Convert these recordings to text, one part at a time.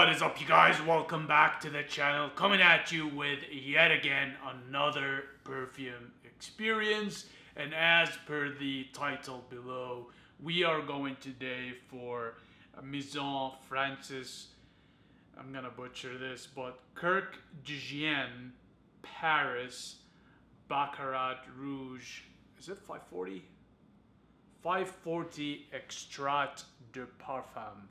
What is up, you guys? Welcome back to the channel. Coming at you with yet again another perfume experience. And as per the title below, we are going today for Maison Francis. I'm gonna butcher this, but Kurkdjian, Paris, Baccarat Rouge. Is it 540? 540 Extrait de Parfum.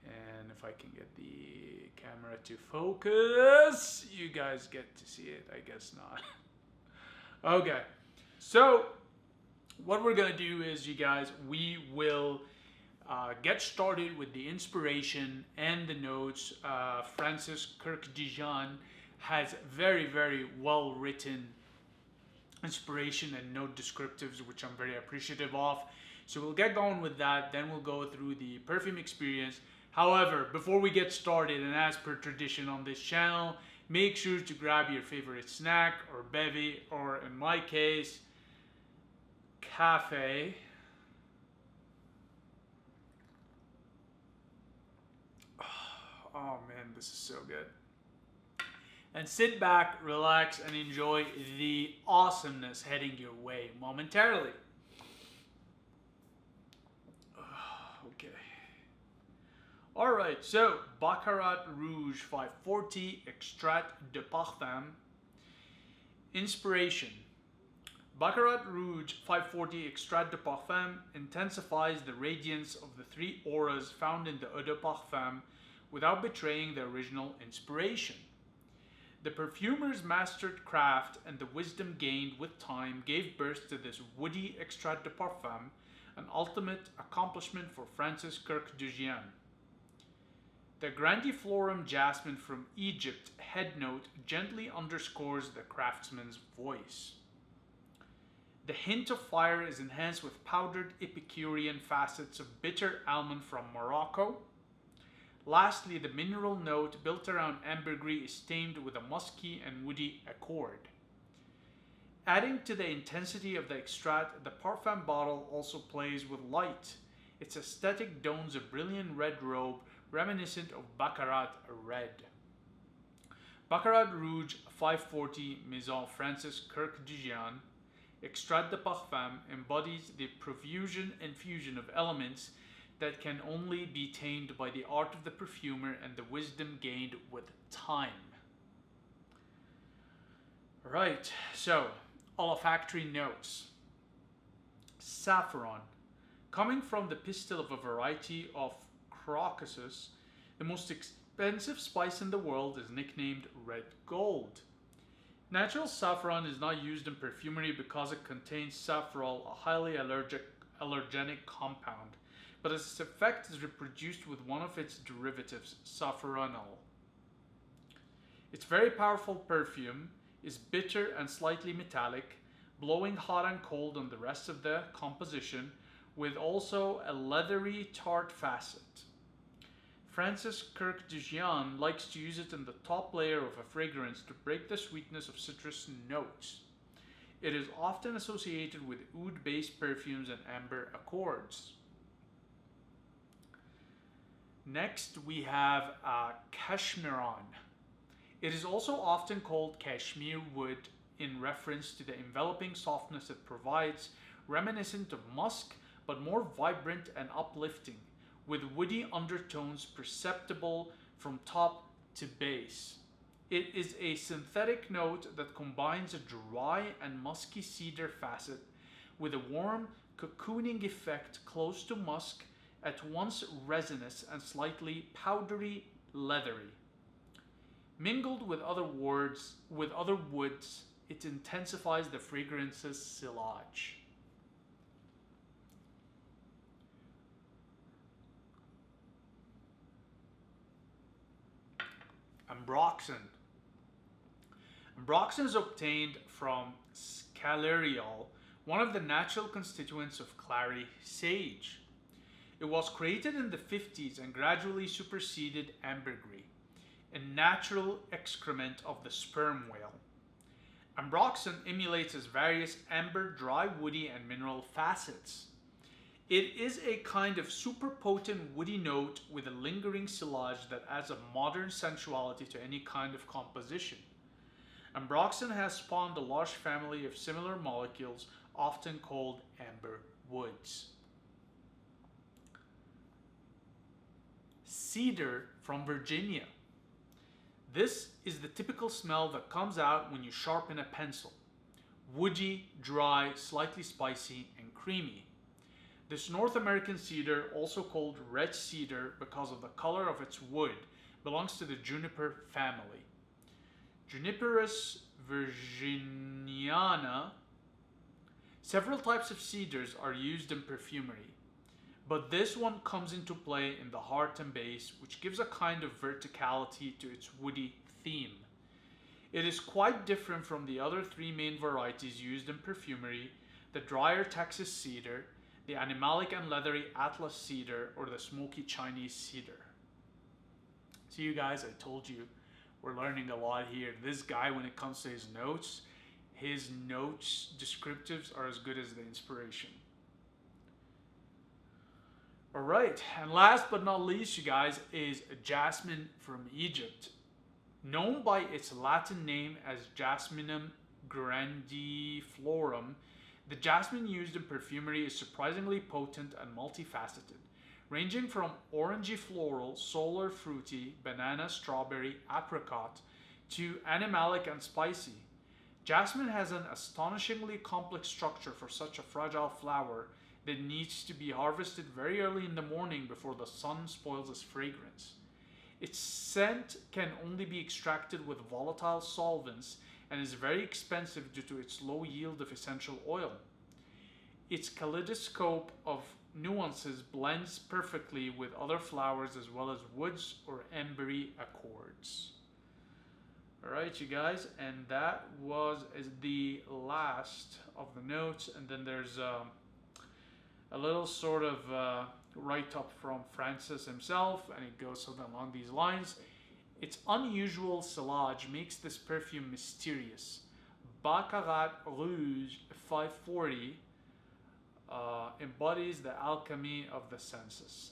And if I can get the camera to focus, you guys get to see it. I guess not. Okay, so what we're gonna do is, you guys, we will get started with the inspiration and the notes. Francis Kurkdjian has very well written inspiration and note descriptives, which I'm very appreciative of. So we'll get going with that, then we'll go through the perfume experience. However, before we get started, and as per tradition on this channel, make sure to grab your favorite snack or bevy, or in my case, cafe. Oh man, this is so good. And sit back, relax, and enjoy the awesomeness heading your way momentarily. Okay. Alright, so Baccarat Rouge 540 Extrait de Parfum. Inspiration. Baccarat Rouge 540 Extrait de Parfum intensifies the radiance of the three auras found in the Eau de Parfum without betraying the original inspiration. The perfumer's mastered craft and the wisdom gained with time gave birth to this woody Extrait de Parfum, an ultimate accomplishment for Francis Kurkdjian. The grandiflorum jasmine from Egypt head note gently underscores the craftsman's voice. The hint of fire is enhanced with powdered Epicurean facets of bitter almond from Morocco. Lastly, the mineral note built around ambergris is tamed with a musky and woody accord. Adding to the intensity of the extract, the parfum bottle also plays with light. Its aesthetic dons a brilliant red robe reminiscent of Baccarat red. Baccarat Rouge 540 Maison Francis Kurkdjian Extrait de Parfum embodies the profusion and fusion of elements that can only be tamed by the art of the perfumer and the wisdom gained with time. Right, so olfactory notes. Saffron. Coming from the pistil of a variety of crocus, the most expensive spice in the world is nicknamed red gold. Natural saffron is not used in perfumery because it contains safrole, a highly allergenic compound, but its effect is reproduced with one of its derivatives, safranol. Its very powerful perfume is bitter and slightly metallic, blowing hot and cold on the rest of the composition, with also a leathery tart facet. Francis Kurkdjian likes to use it in the top layer of a fragrance to break the sweetness of citrus notes. It is often associated with oud-based perfumes and amber accords. Next, we have Cashmeran. It is also often called cashmere wood in reference to the enveloping softness it provides, reminiscent of musk, but more vibrant and uplifting, with woody undertones perceptible from top to base. It is a synthetic note that combines a dry and musky cedar facet with a warm, cocooning effect close to musk, at once resinous and slightly powdery leathery. Mingled with other woods, it intensifies the fragrance's sillage. Ambroxan. Ambroxan is obtained from scalariol, one of the natural constituents of clary sage. It was created in the 50s and gradually superseded ambergris, a natural excrement of the sperm whale. Ambroxan emulates its various amber, dry, woody, and mineral facets. It is a kind of super potent woody note with a lingering silage that adds a modern sensuality to any kind of composition. Ambroxan has spawned a large family of similar molecules, often called amber woods. Cedar from Virginia. This is the typical smell that comes out when you sharpen a pencil. Woody, dry, slightly spicy, and creamy. This North American cedar, also called red cedar because of the color of its wood, belongs to the juniper family. Juniperus virginiana. Several types of cedars are used in perfumery, but this one comes into play in the heart and base, which gives a kind of verticality to its woody theme. It is quite different from the other three main varieties used in perfumery: the drier Texas cedar, the animalic and leathery Atlas cedar, or the smoky Chinese cedar. See, you guys, I told you we're learning a lot here. This guy, when it comes to his notes descriptives are as good as the inspiration. All right, and last but not least, you guys, is jasmine from Egypt. Known by its Latin name as Jasminum grandiflorum, the jasmine used in perfumery is surprisingly potent and multifaceted, ranging from orangey floral, solar fruity, banana, strawberry, apricot, to animalic and spicy. Jasmine has an astonishingly complex structure for such a fragile flower that needs to be harvested very early in the morning before the sun spoils its fragrance. Its scent can only be extracted with volatile solvents and is very expensive due to its low yield of essential oil. Its kaleidoscope of nuances blends perfectly with other flowers as well as woods or embery accords. Alright, you guys, and that was the last of the notes, and then there's a little sort of write-up from Francis himself, and it goes something along these lines. Its unusual silage makes this perfume mysterious. Baccarat Rouge 540 embodies the alchemy of the senses.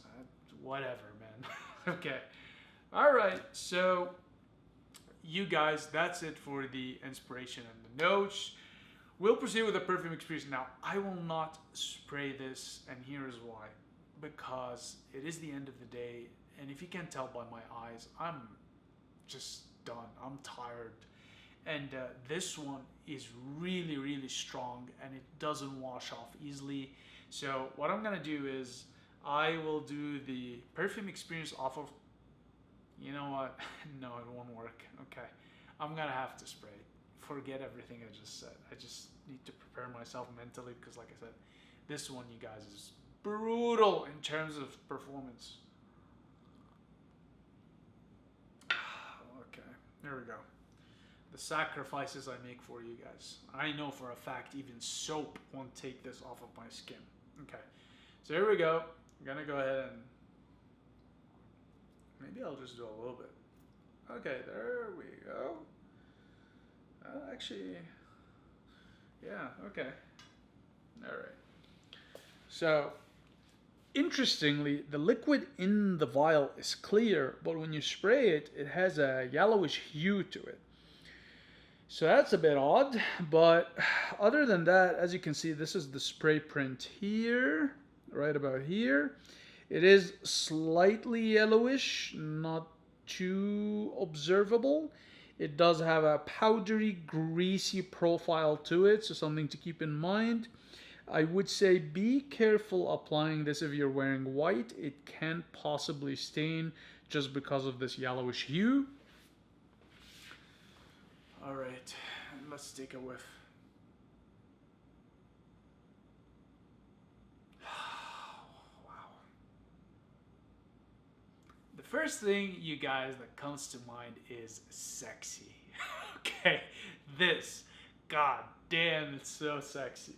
Whatever, man. Okay. Alright, so you guys, that's it for the inspiration and the notes. We'll proceed with the perfume experience. Now, I will not spray this, and here is why. Because it is the end of the day, and if you can tell by my eyes, I'm just done. I'm tired. And this one is really, really strong, and it doesn't wash off easily. So what I'm going to do is I will do the perfume experience off of... You know what? No, it won't work. Okay. I'm going to have to spray. Forget everything I just said. I just need to prepare myself mentally because, like I said, this one, you guys, is brutal in terms of performance. Okay, there we go. The sacrifices I make for you guys. I know for a fact even soap won't take this off of my skin. Okay, so here we go. I'm gonna go ahead and maybe I'll just do a little bit. Okay, there we go. Actually, yeah, okay. All right. So, interestingly, the liquid in the vial is clear, but when you spray it, it has a yellowish hue to it. So that's a bit odd, but other than that, as you can see, this is the spray print here, right about here. It is slightly yellowish, not too observable. It does have a powdery, greasy profile to it, so something to keep in mind. I would say be careful applying this if you're wearing white. It can possibly stain just because of this yellowish hue. All right, let's take a whiff. Wow. The first thing, you guys, that comes to mind is sexy. Okay, this, god damn, it's so sexy.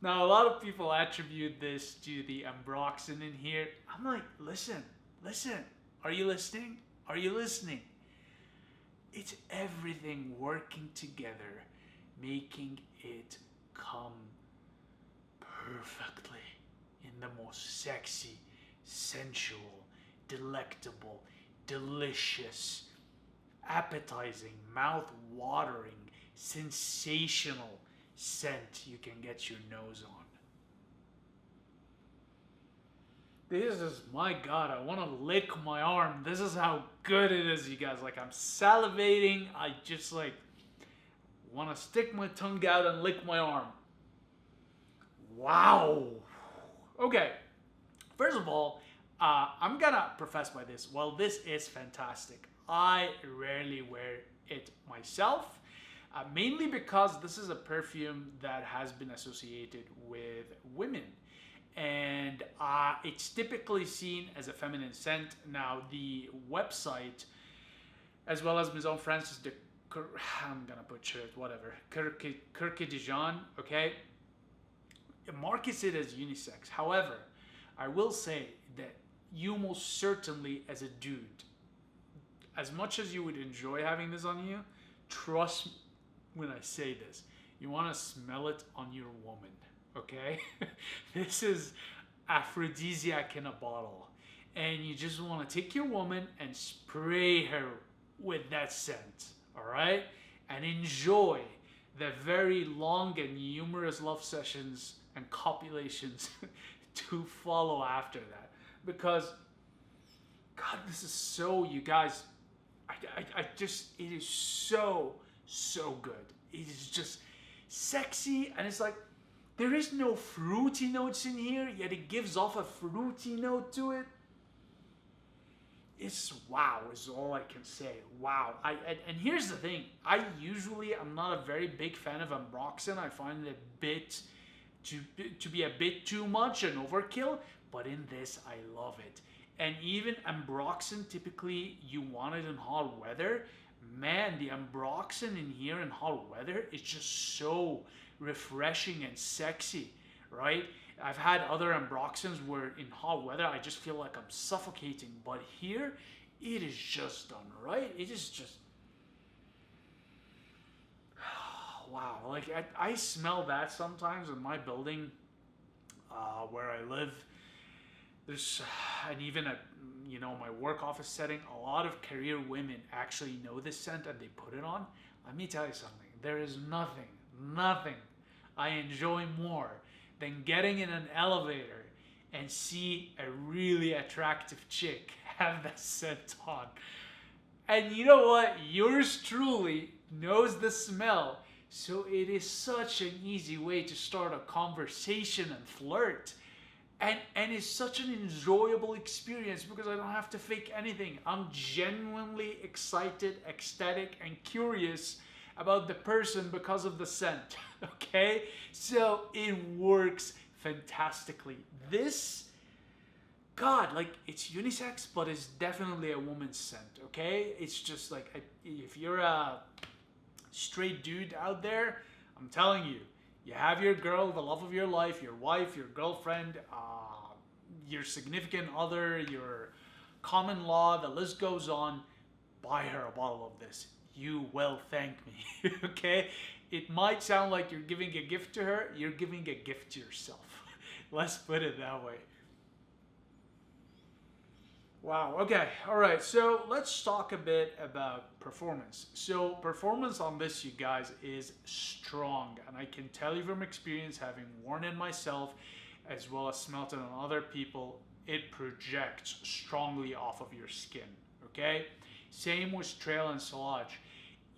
Now, a lot of people attribute this to the ambroxan in here. I'm like, listen, are you listening? Are you listening? It's everything working together, making it come perfectly. in the most sexy, sensual, delectable, delicious, appetizing, mouth-watering, sensational scent you can get your nose on. This is, my God, I want to lick my arm. This is how good it is, you guys. Like, I'm salivating. I just, like, want to stick my tongue out and lick my arm. Wow. Okay. First of all, I'm going to preface by this. Well, this is fantastic. I rarely wear it myself. Mainly because this is a perfume that has been associated with women. And it's typically seen as a feminine scent. Now, the website, as well as Maison Francis de I'm gonna butcher it, whatever, Kurkdjian, okay, it markets it as unisex. However, I will say that you most certainly, as a dude, as much as you would enjoy having this on you, trust me when I say this, you want to smell it on your woman. Okay, this is aphrodisiac in a bottle, and you just want to take your woman and spray her with that scent, all right, and enjoy the very long and numerous love sessions and copulations to follow after that. Because, God, this is so, you guys, I just, it is so good. It is just sexy, and it's like, there is no fruity notes in here, yet it gives off a fruity note to it. It's wow, is all I can say. Wow. And here's the thing. I'm not a very big fan of Ambroxan. I find it to be a bit too much and overkill. But in this, I love it. And even Ambroxan, typically you want it in hot weather. Man, the Ambroxan in here in hot weather is just so refreshing and sexy, right? I've had other Ambroxans where in hot weather I just feel like I'm suffocating, but here it is just done right. It is just wow. Like I smell that sometimes in my building where I live. There's and even at my work office setting, a lot of career women actually know this scent and they put it on. Let me tell you something. There is nothing I enjoy more than getting in an elevator and see a really attractive chick have that scent on. And you know what? Yours truly knows the smell. So it is such an easy way to start a conversation and flirt. And it's such an enjoyable experience because I don't have to fake anything. I'm genuinely excited, ecstatic, and curious about the person because of the scent. Okay? So it works fantastically. This, God, like, it's unisex, but it's definitely a woman's scent. Okay? It's just like, if you're a straight dude out there, I'm telling you, you have your girl, the love of your life, your wife, your girlfriend, your significant other, your common law, the list goes on. Buy her a bottle of this. You will thank me. Okay? It might sound like you're giving a gift to her. You're giving a gift to yourself. Let's put it that way. Wow. Okay. All right. So let's talk a bit about performance. So performance on this, you guys, is strong. And I can tell you from experience, having worn it myself, as well as smelt it on other people, it projects strongly off of your skin. Okay? Same with trail and silage.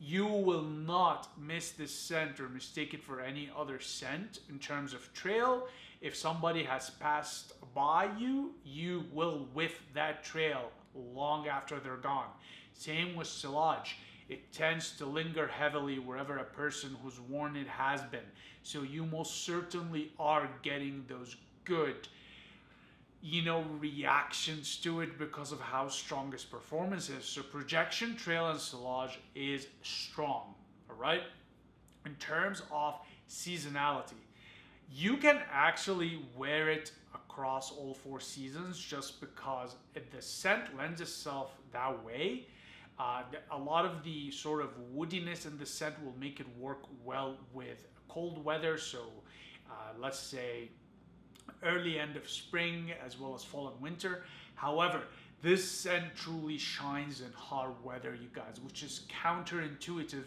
You will not miss this scent or mistake it for any other scent. In terms of trail, if somebody has passed by you, you will whiff that trail long after they're gone. Same with silage. It tends to linger heavily wherever a person who's worn it has been. So you most certainly are getting those good, reactions to it because of how strong its performance is. So projection, trail, and silage is strong, all right? In terms of seasonality, you can actually wear it across all 4 seasons just because the scent lends itself that way. A lot of the sort of woodiness in the scent will make it work well with cold weather. So let's say early end of spring as well as fall and winter. However, this scent truly shines in hot weather, you guys, which is counterintuitive,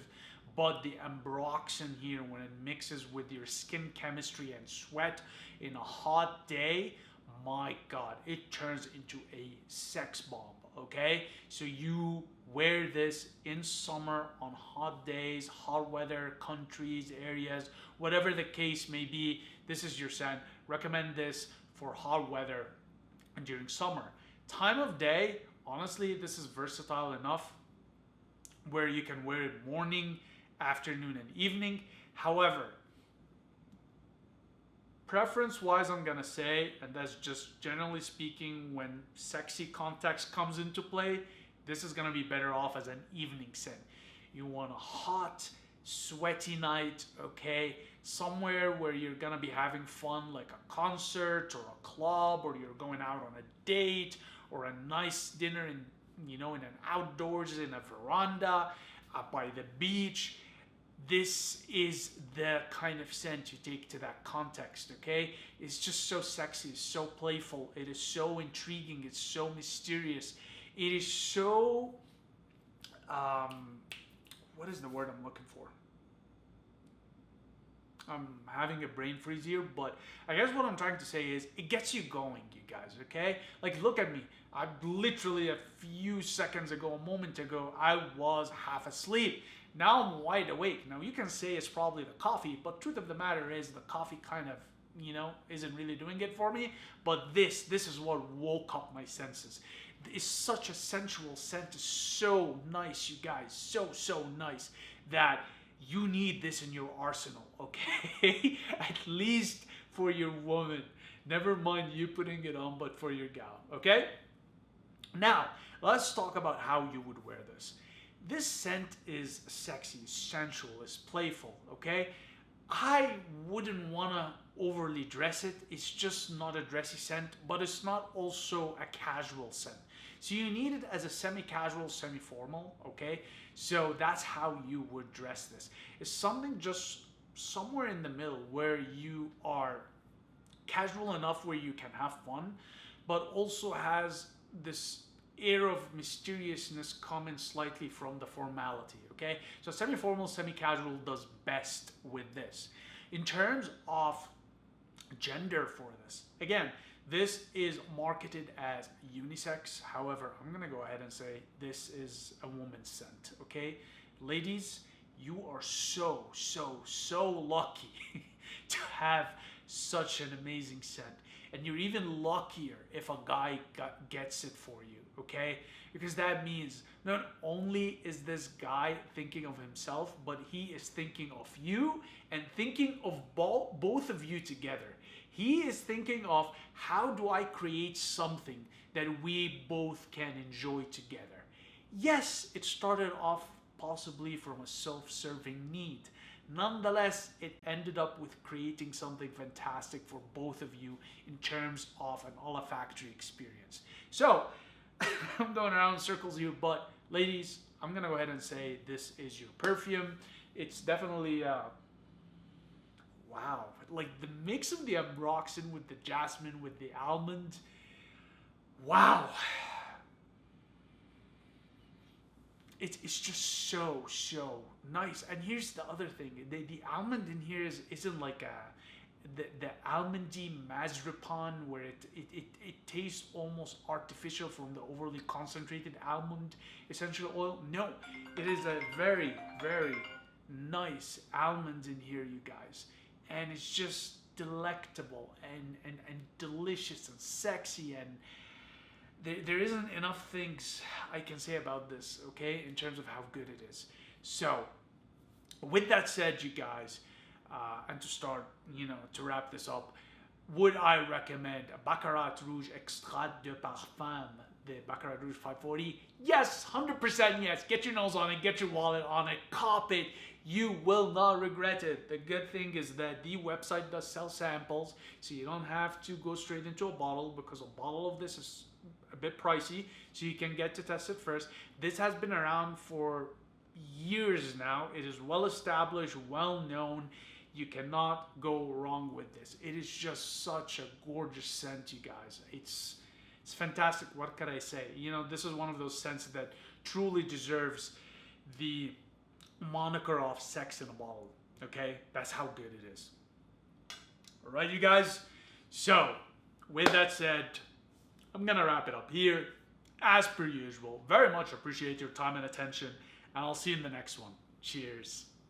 but the ambroxan here, when it mixes with your skin chemistry and sweat in a hot day, my God, it turns into a sex bomb, okay? So you wear this in summer on hot days, hot weather, countries, areas, whatever the case may be. This is your scent. Recommend this for hot weather and during summer. Time of day, honestly, this is versatile enough where you can wear it morning, afternoon, and evening. However, preference-wise, I'm gonna say, and that's just generally speaking, when sexy context comes into play, this is gonna be better off as an evening scent. You want a hot, sweaty night, okay? Somewhere where you're gonna be having fun, like a concert or a club, or you're going out on a date, or a nice dinner in, in an outdoors, in a veranda, by the beach. This is the kind of scent you take to that context, okay? It's just so sexy, it's so playful, it is so intriguing, it's so mysterious. It is so, what is the word I'm looking for? I'm having a brain freeze here, but I guess what I'm trying to say is it gets you going, you guys, okay? Like, look at me. I literally a few seconds ago, a moment ago, I was half asleep. Now I'm wide awake. Now you can say it's probably the coffee, but truth of the matter is the coffee kind of, isn't really doing it for me. But this is what woke up my senses. It's such a sensual scent. It's so nice, you guys. So nice that you need this in your arsenal, okay? At least for your woman. Never mind you putting it on, but for your gal, okay? Now, let's talk about how you would wear this. This scent is sexy, sensual, it's playful, okay? I wouldn't want to overly dress it. It's just not a dressy scent, but it's not also a casual scent. So you need it as a semi-casual, semi-formal, okay? So that's how you would dress this. It's something just somewhere in the middle where you are casual enough where you can have fun, but also has this air of mysteriousness coming slightly from the formality, okay? So semi-formal, semi-casual does best with this. In terms of gender for this, again, this is marketed as unisex. However, I'm gonna go ahead and say this is a woman's scent, okay? Ladies, you are so lucky to have such an amazing scent. And you're even luckier if a guy gets it for you, okay? Because that means not only is this guy thinking of himself, but he is thinking of you and thinking of both of you together. He is thinking of, how do I create something that we both can enjoy together? Yes, it started off possibly from a self-serving need. Nonetheless, it ended up with creating something fantastic for both of you in terms of an olfactory experience. So, I'm going around in circles here, but ladies, I'm going to go ahead and say this is your perfume. It's definitely, wow, like the mix of the ambroxan with the jasmine, with the almond, wow. It's just so nice. And here's the other thing: the almond in here isn't like the almondy mazripan where it tastes almost artificial from the overly concentrated almond essential oil. No, it is a very nice almond in here, you guys, and it's just delectable and delicious and sexy, and there isn't enough things I can say about this, okay, in terms of how good it is. So, with that said, you guys, and to start, to wrap this up, would I recommend a Baccarat Rouge Extrait de Parfum, the Baccarat Rouge 540? Yes, 100% yes. Get your nose on it, get your wallet on it, cop it. You will not regret it. The good thing is that the website does sell samples, so you don't have to go straight into a bottle, because a bottle of this is a bit pricey, so you can get to test it first. This has been around for years now. It is well established, well known. You cannot go wrong with this. It is just such a gorgeous scent, you guys. It's fantastic. What can I say? You know, this is one of those scents that truly deserves the moniker of sex in a bottle. Okay? That's how good it is. All right, you guys. So, with that said, I'm going to wrap it up here. As per usual, very much appreciate your time and attention, and I'll see you in the next one. Cheers.